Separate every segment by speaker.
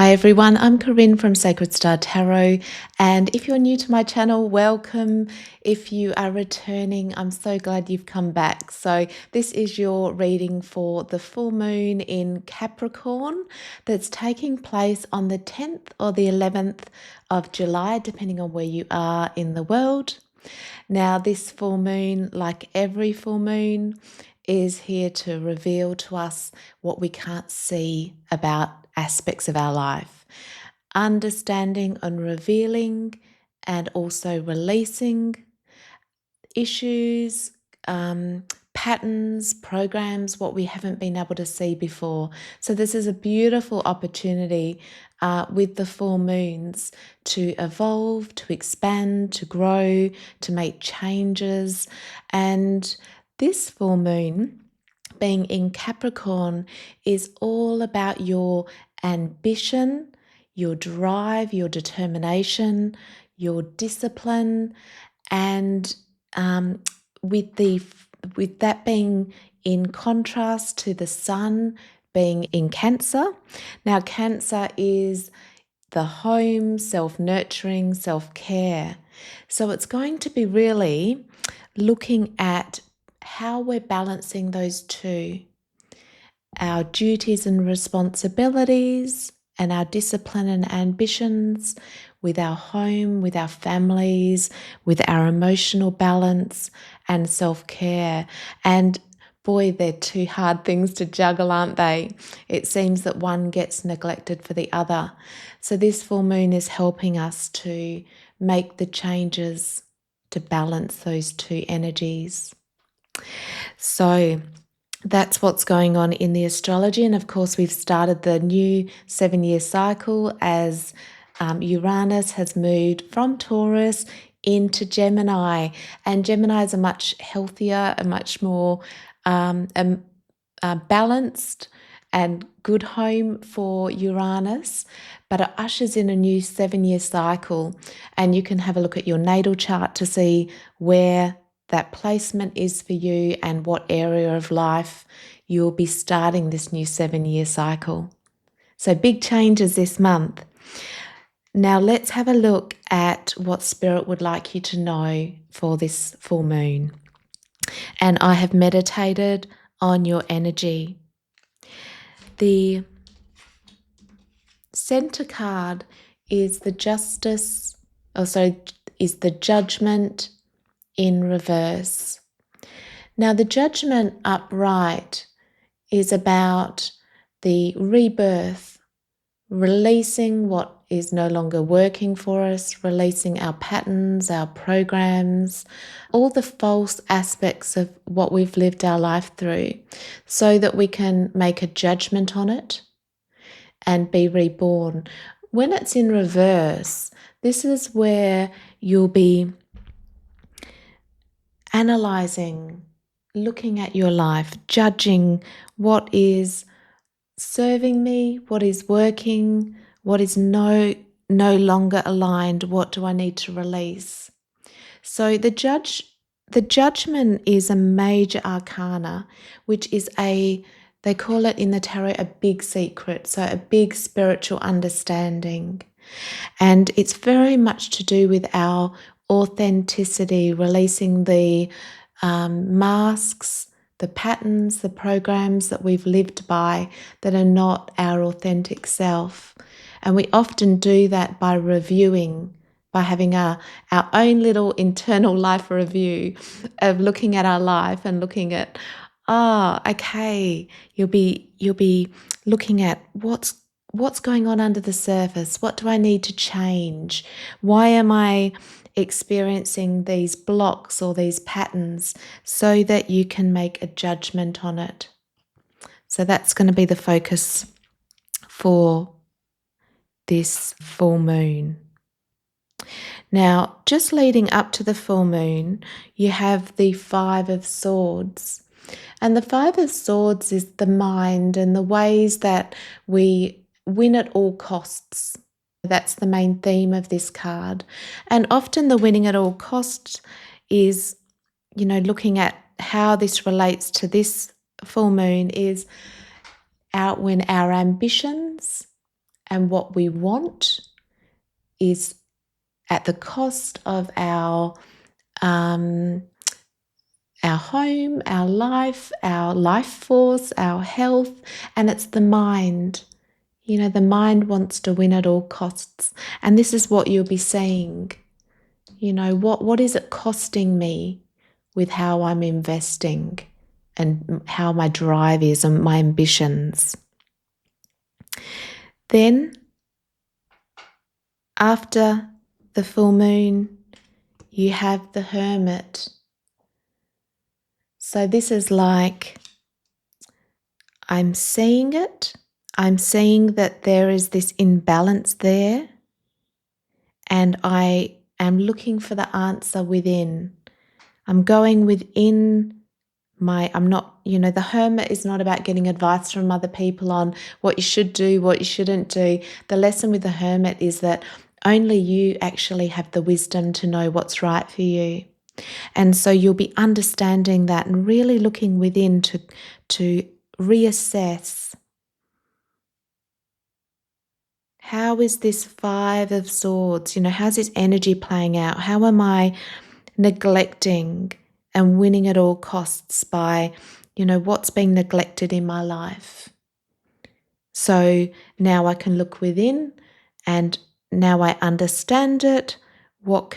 Speaker 1: Hi everyone, I'm Corinne from Sacred Star Tarot, and if you're new to my channel, welcome. If you are returning, I'm so glad you've come back. So this is your reading for the full moon in Capricorn that's taking place on the 10th or the 11th of July, depending on where you are in the world. Now, this full moon, like every full moon, is here to reveal to us what we can't see about aspects of our life. Understanding and revealing, and also releasing issues, patterns, programs, what we haven't been able to see before. So this is a beautiful opportunity with the full moons to evolve, to expand, to grow, to make changes. And this full moon, being in Capricorn, is all about your ambition, your drive, your determination, your discipline, and with that being in contrast to the sun being in Cancer. Now, Cancer is the home, self-nurturing, self-care. So it's going to be really looking at how we're balancing those two, our duties and responsibilities and our discipline and ambitions with our home, with our families, with our emotional balance and self-care. And boy, they're two hard things to juggle, aren't they? It seems that one gets neglected for the other. So this full moon is helping us to make the changes to balance those two energies. So that's what's going on in the astrology. And of course, we've started the new 7-year cycle as Uranus has moved from Taurus into Gemini. And Gemini is a much healthier, a much more balanced and good home for Uranus, but it ushers in a new 7-year cycle. And you can have a look at your natal chart to see where that placement is for you and what area of life you'll be starting this new 7-year cycle. So big changes this month. Now let's have a look at what Spirit would like you to know for this full moon. And I have meditated on your energy. The center card is the justice, is the judgment in reverse. Now, the judgment upright is about the rebirth, releasing what is no longer working for us, releasing our patterns, our programs, all the false aspects of what we've lived our life through, so that we can make a judgment on it and be reborn. When it's in reverse, this is where you'll be analyzing, looking at your life, judging what is serving me, what is working, what is no longer aligned, what do I need to release. So the judgment is a major arcana, which is they call it in the tarot a big secret, so a big spiritual understanding. And it's very much to do with our authenticity, releasing the masks, the patterns, the programs that we've lived by that are not our authentic self. And we often do that by reviewing, by having our own little internal life review of looking at our life and looking at, okay, you'll be looking at what's going on under the surface. What do I need to change? Why am I experiencing these blocks or these patterns, so that you can make a judgment on it. So that's going to be the focus for this full moon. Now, just leading up to the full moon, you have the 5 of Swords. And the 5 of Swords is the mind and the ways that we win at all costs. That's the main theme of this card. And often the winning at all costs is, looking at how this relates to this full moon is when our ambitions, and what we want is at the cost of our home, our life force, our health, and it's the mind. The mind wants to win at all costs. And this is what you'll be seeing. What is it costing me with how I'm investing and how my drive is and my ambitions. Then, after the full moon, you have the Hermit. So this is like, I'm seeing it. I'm seeing that there is this imbalance there, and I am looking for the answer within. I'm going within I'm not, the Hermit is not about getting advice from other people on what you should do, what you shouldn't do. The lesson with the Hermit is that only you actually have the wisdom to know what's right for you. And so you'll be understanding that and really looking within to reassess. How is this Five of Swords? How's this energy playing out? How am I neglecting and winning at all costs by, what's being neglected in my life? So now I can look within, and now I understand it. What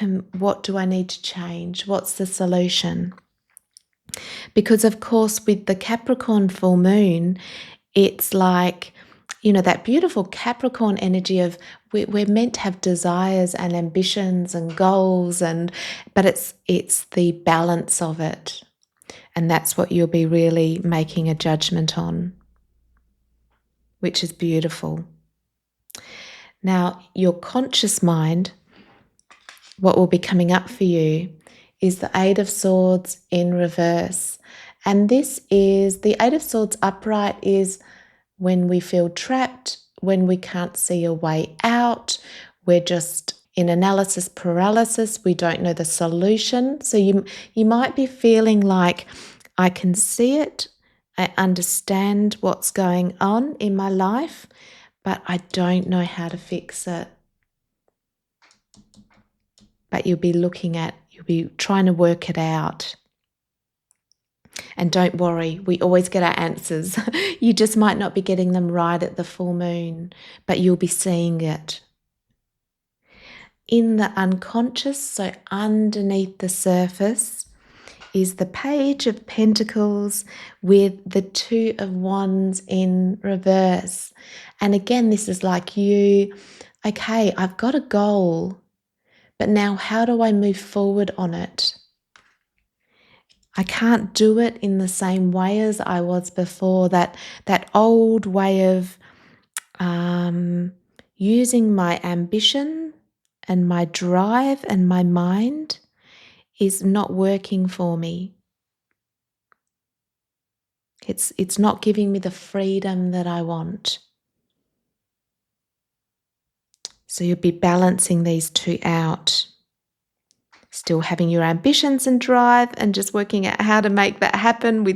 Speaker 1: do I need to change? What's the solution? Because of course, with the Capricorn full moon, it's like, that beautiful Capricorn energy of we're meant to have desires and ambitions and goals, but it's the balance of it. And that's what you'll be really making a judgment on, which is beautiful. Now, your conscious mind, what will be coming up for you is the Eight of Swords in reverse. And this is, the Eight of Swords upright is when we feel trapped, when we can't see a way out, we're just in analysis paralysis, we don't know the solution. So you might be feeling like, I can see it, I understand what's going on in my life, but I don't know how to fix it. But you'll be trying to work it out. And don't worry, we always get our answers. You just might not be getting them right at the full moon, but you'll be seeing it. In the unconscious, so underneath the surface, is the Page of Pentacles with the Two of Wands in reverse. And again, this is like okay, I've got a goal, but now how do I move forward on it? I can't do it in the same way as I was before. That old way of using my ambition and my drive and my mind is not working for me. It's not giving me the freedom that I want. So you'll be balancing these two out. Still having your ambitions and drive and just working out how to make that happen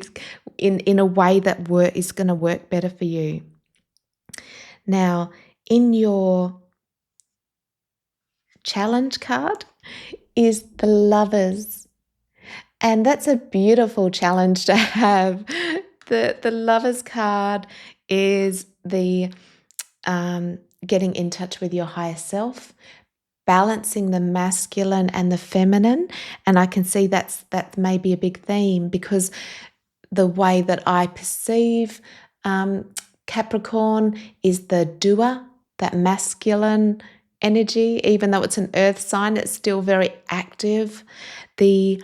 Speaker 1: in a way that is going to work better for you. Now, in your challenge card is the Lovers. And that's a beautiful challenge to have. The Lovers card is the getting in touch with your higher self, balancing the masculine and the feminine. And I can see that may be a big theme, because the way that I perceive Capricorn is the doer, that masculine energy. Even though it's an earth sign, it's still very active. The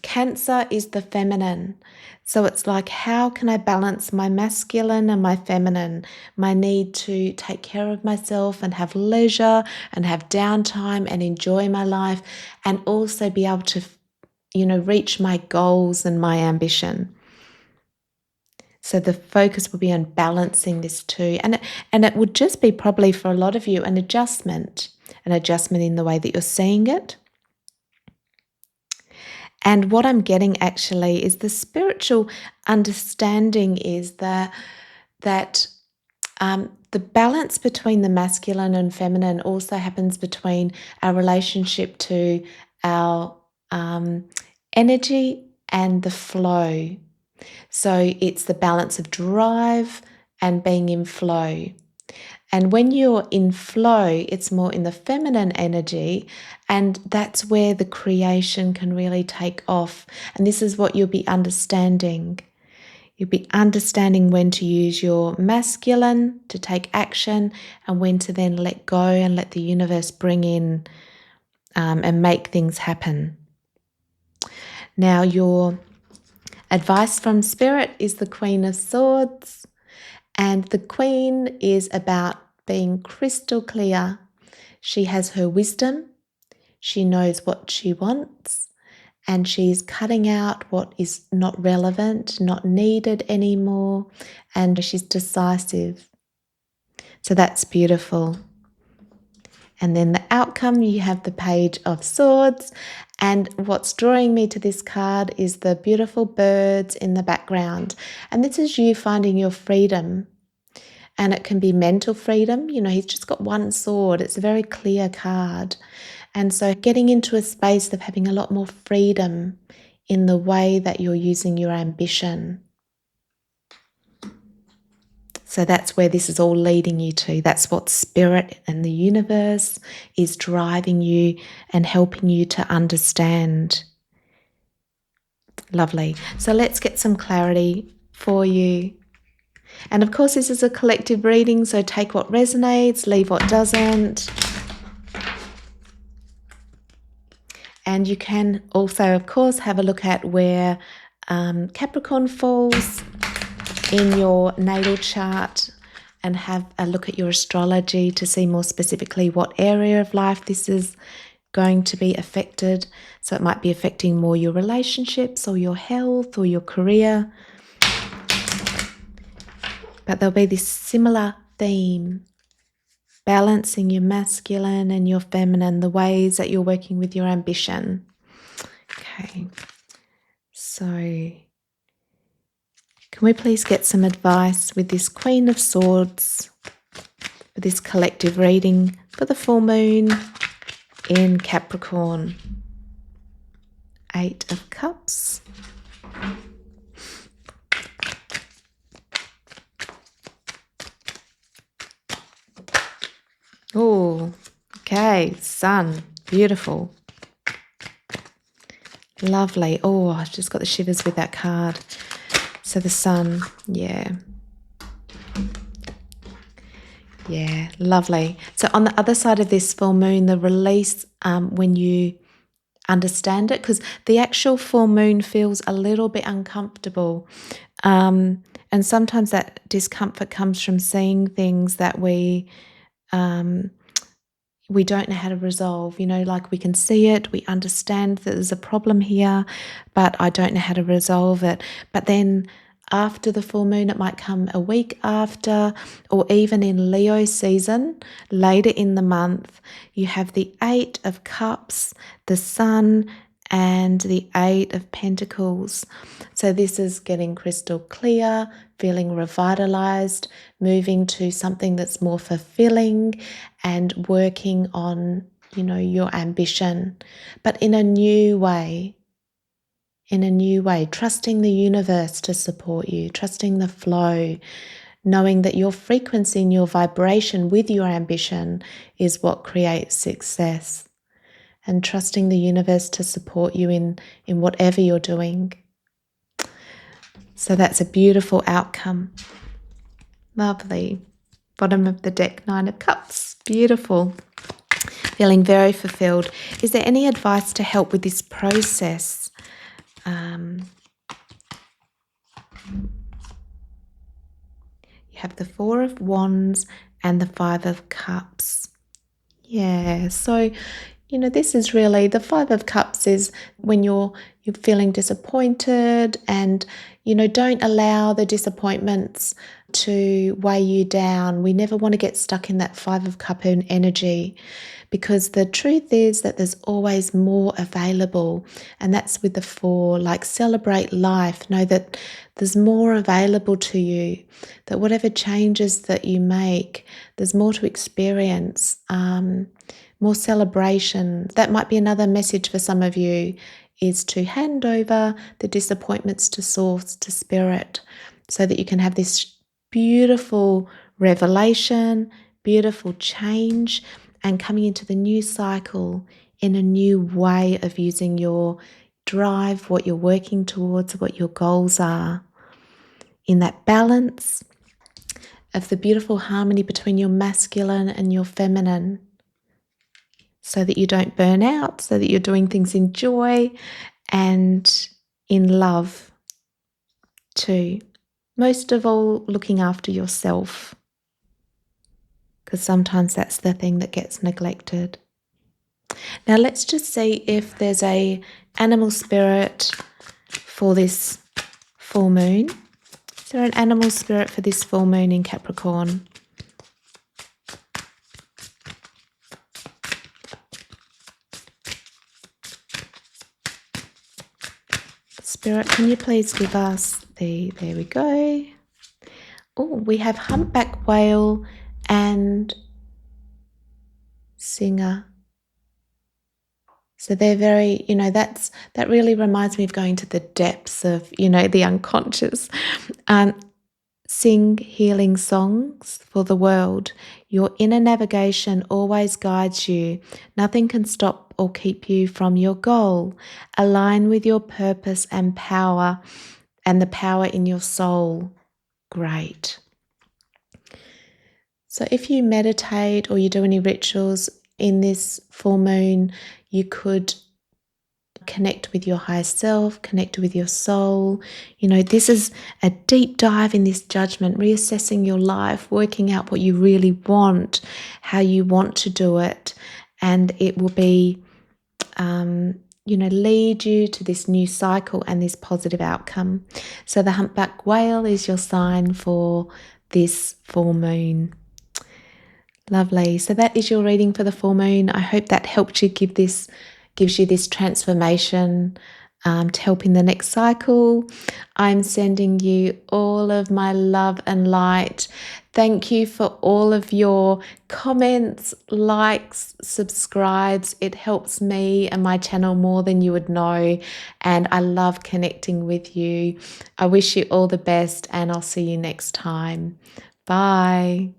Speaker 1: Cancer is the feminine. So it's like, how can I balance my masculine and my feminine? My need to take care of myself and have leisure and have downtime and enjoy my life, and also be able to, reach my goals and my ambition. So the focus will be on balancing this too. And it would just be probably for a lot of you an adjustment in the way that you're seeing it. And what I'm getting actually is the spiritual understanding is that The balance between the masculine and feminine also happens between our relationship to our energy and the flow. So it's the balance of drive and being in flow. And when you're in flow, it's more in the feminine energy, and that's where the creation can really take off. And this is what you'll be understanding. You'll be understanding when to use your masculine to take action and when to then let go and let the universe bring in and make things happen. Now, your advice from Spirit is the Queen of Swords, and the Queen is about being crystal clear. She has her wisdom, she knows what she wants, and she's cutting out what is not relevant, not needed anymore, and she's decisive. So that's beautiful. And then the outcome, you have the Page of Swords, and what's drawing me to this card is the beautiful birds in the background. And this is you finding your freedom. And it can be mental freedom. You know, he's just got one sword. It's a very clear card. And so getting into a space of having a lot more freedom in the way that you're using your ambition. So that's where this is all leading you to. That's what Spirit and the universe is driving you and helping you to understand. Lovely. So let's get some clarity for you. And of course, this is a collective reading, so take what resonates, leave what doesn't. And you can also, of course, have a look at where Capricorn falls in your natal chart and have a look at your astrology to see more specifically what area of life this is going to be affected. So it might be affecting more your relationships or your health or your career. But there'll be this similar theme, balancing your masculine and your feminine, the ways that you're working with your ambition. Okay, so can we please get some advice with this Queen of Swords for this collective reading for the full moon in Capricorn? 8 of Cups. Oh, okay, Sun, beautiful. Lovely. Oh, I've just got the shivers with that card. So the Sun, yeah. Yeah, lovely. So on the other side of this full moon, the release when you understand it, because the actual full moon feels a little bit uncomfortable. And sometimes that discomfort comes from seeing things that we don't know how to resolve. You know, like we can see it, we understand that there's a problem here, but I don't know how to resolve it. But then after the full moon, it might come a week after, or even in Leo season, later in the month, you have the 8 of Cups, the Sun, and the 8 of Pentacles. So this is getting crystal clear, feeling revitalized, moving to something that's more fulfilling and working on, you know, your ambition, but in a new way. Trusting the universe to support you, trusting the flow, knowing that your frequency and your vibration with your ambition is what creates success, and trusting the universe to support you in whatever you're doing. So that's a beautiful outcome. Lovely. Bottom of the deck, 9 of Cups. Beautiful. Feeling very fulfilled. Is there any advice to help with this process? You have the 4 of Wands and the 5 of Cups. Yeah, so, you know, this is really, the 5 of Cups is when you're feeling disappointed, and, you know, don't allow the disappointments to weigh you down. We never want to get stuck in that Five of Cup energy, because the truth is that there's always more available. And that's with the Four. Like, celebrate life. Know that there's more available to you, that whatever changes that you make, there's more to experience, more celebration. That might be another message for some of you, is to hand over the disappointments to Source, to Spirit, so that you can have this beautiful revelation, beautiful change, and coming into the new cycle in a new way of using your drive, what you're working towards, what your goals are, in that balance of the beautiful harmony between your masculine and your feminine, so that you don't burn out, so that you're doing things in joy and in love too. Most of all, looking after yourself, because sometimes that's the thing that gets neglected. Now let's just see if there's a animal spirit for this full moon. Is there an animal spirit for this full moon in Capricorn? Spirit, can you please give us there we go. Oh, we have humpback whale and singer. So they're very, that really reminds me of going to the depths of, the unconscious. Sing healing songs for the world. Your inner navigation always guides you. Nothing can stop or keep you from your goal. Align with your purpose and power, and the power in your soul. Great. So if you meditate or you do any rituals in this full moon, you could connect with your higher self, connect with your soul. This is a deep dive in this judgment, reassessing your life, working out what you really want, how you want to do it, and it will be, lead you to this new cycle and this positive outcome. So the humpback whale is your sign for this full moon. Lovely. So that is your reading for the full moon. I hope that helped you, gives you this transformation to help in the next cycle. I'm sending you all of my love and light. Thank you for all of your comments, likes, subscribes. It helps me and my channel more than you would know, and I love connecting with you. I wish you all the best, and I'll see you next time. Bye.